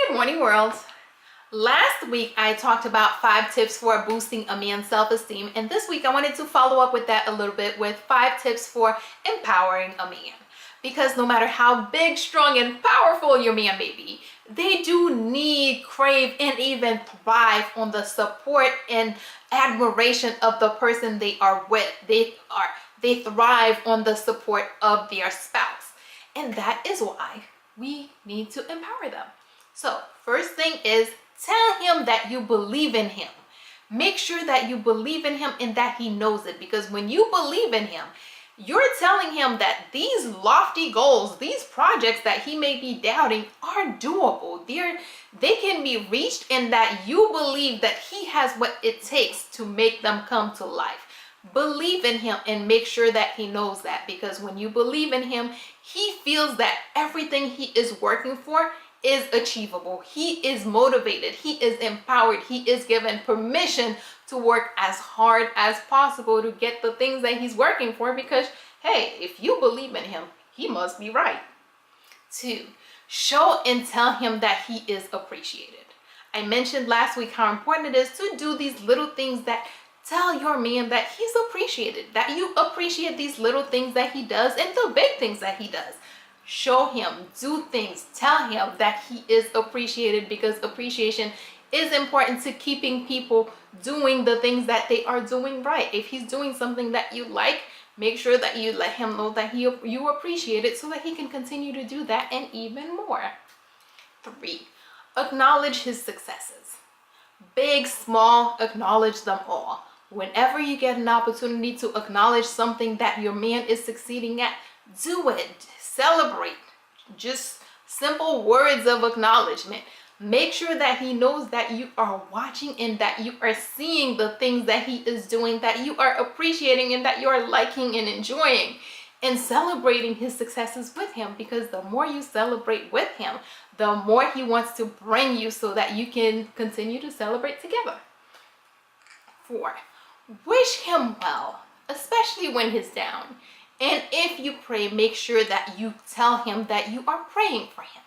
Good morning, world. Last week, I talked about 5 tips for boosting a man's self-esteem, and this week I wanted to follow up with that a little bit with 5 tips for empowering a man. Because no matter how big, strong, and powerful your man may be, they do need, crave, and even thrive on the support and admiration of the person they are with. They thrive on the support of their spouse. And that is why we need to empower them. So, first thing is, tell him that you believe in him. Make sure that you believe in him and that he knows it, because when you believe in him, you're telling him that these lofty goals, these projects that he may be doubting are doable. They can be reached, and that you believe that he has what it takes to make them come to life. Believe in him and make sure that he knows that, because when you believe in him, he feels that everything he is working for is achievable. He is motivated, he is empowered, he is given permission to work as hard as possible to get the things that he's working for, because hey, if you believe in him, he must be right. 2, show and tell him that he is appreciated. I mentioned last week how important it is to do these little things that tell your man that he's appreciated, that you appreciate these little things that he does and the big things that he does. Show him, do things, tell him that he is appreciated, because appreciation is important to keeping people doing the things that they are doing right. If he's doing something that you like, make sure that you let him know that you appreciate it, so that he can continue to do that and even more. 3, acknowledge his successes. Big, small, acknowledge them all. Whenever you get an opportunity to acknowledge something that your man is succeeding at, do it. Celebrate. Just simple words of acknowledgement. Make sure that he knows that you are watching and that you are seeing the things that he is doing, that you are appreciating and that you are liking and enjoying, and celebrating his successes with him, because the more you celebrate with him, the more he wants to bring you, so that you can continue to celebrate together. 4, wish him well, especially when he's down. And if you pray, make sure that you tell him that you are praying for him,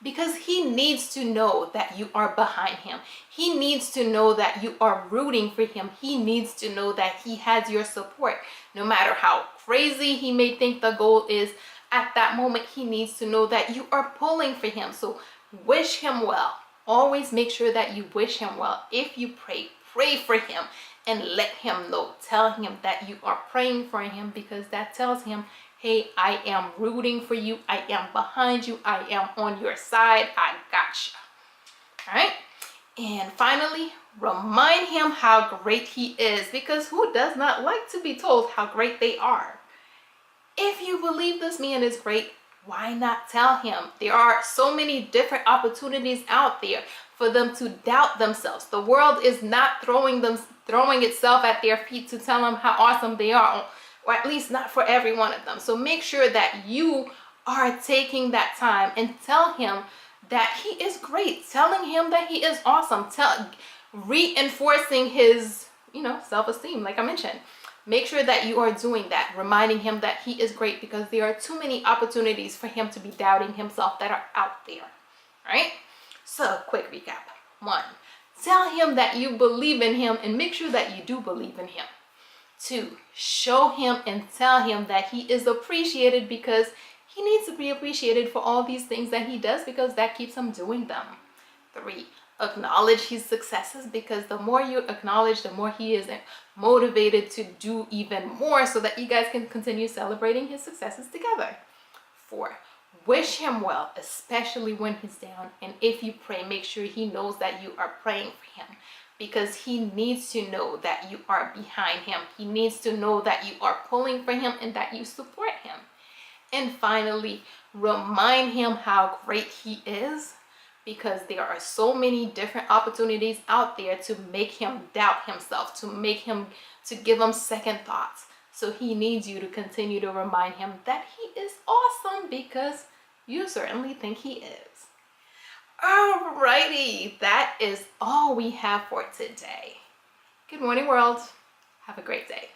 because he needs to know that you are behind him. He needs to know that you are rooting for him. He needs to know that he has your support. No matter how crazy he may think the goal is at that moment, he needs to know that you are pulling for him. So wish him well. Always make sure that you wish him well. If you pray, pray for him. And let him know, tell him that you are praying for him, because that tells him, hey, I am rooting for you. I am behind you. I am on your side. I got you. All right. And finally, remind him how great he is, because who does not like to be told how great they are? If you believe this man is great, why not tell him? There are so many different opportunities out there for them to doubt themselves. The world is not throwing itself at their feet to tell them how awesome they are, or at least not for every one of them. So make sure that you are taking that time and tell him that he is great, telling him that he is awesome, reinforcing his, self-esteem, like I mentioned. Make sure that you are doing that, reminding him that he is great, because there are too many opportunities for him to be doubting himself that are out there, right? So, quick recap. 1, tell him that you believe in him, and make sure that you do believe in him. 2, show him and tell him that he is appreciated, because he needs to be appreciated for all these things that he does, because that keeps him doing them. 3, acknowledge his successes, because the more you acknowledge, the more he is motivated to do even more, so that you guys can continue celebrating his successes together. 4, wish him well, especially when he's down. And if you pray, make sure he knows that you are praying for him, because he needs to know that you are behind him. He needs to know that you are pulling for him and that you support him. And finally, remind him how great he is, because there are so many different opportunities out there to make him doubt himself, to give him second thoughts. So he needs you to continue to remind him that he is awesome, because you certainly think he is. Alrighty, that is all we have for today. Good morning, world. Have a great day.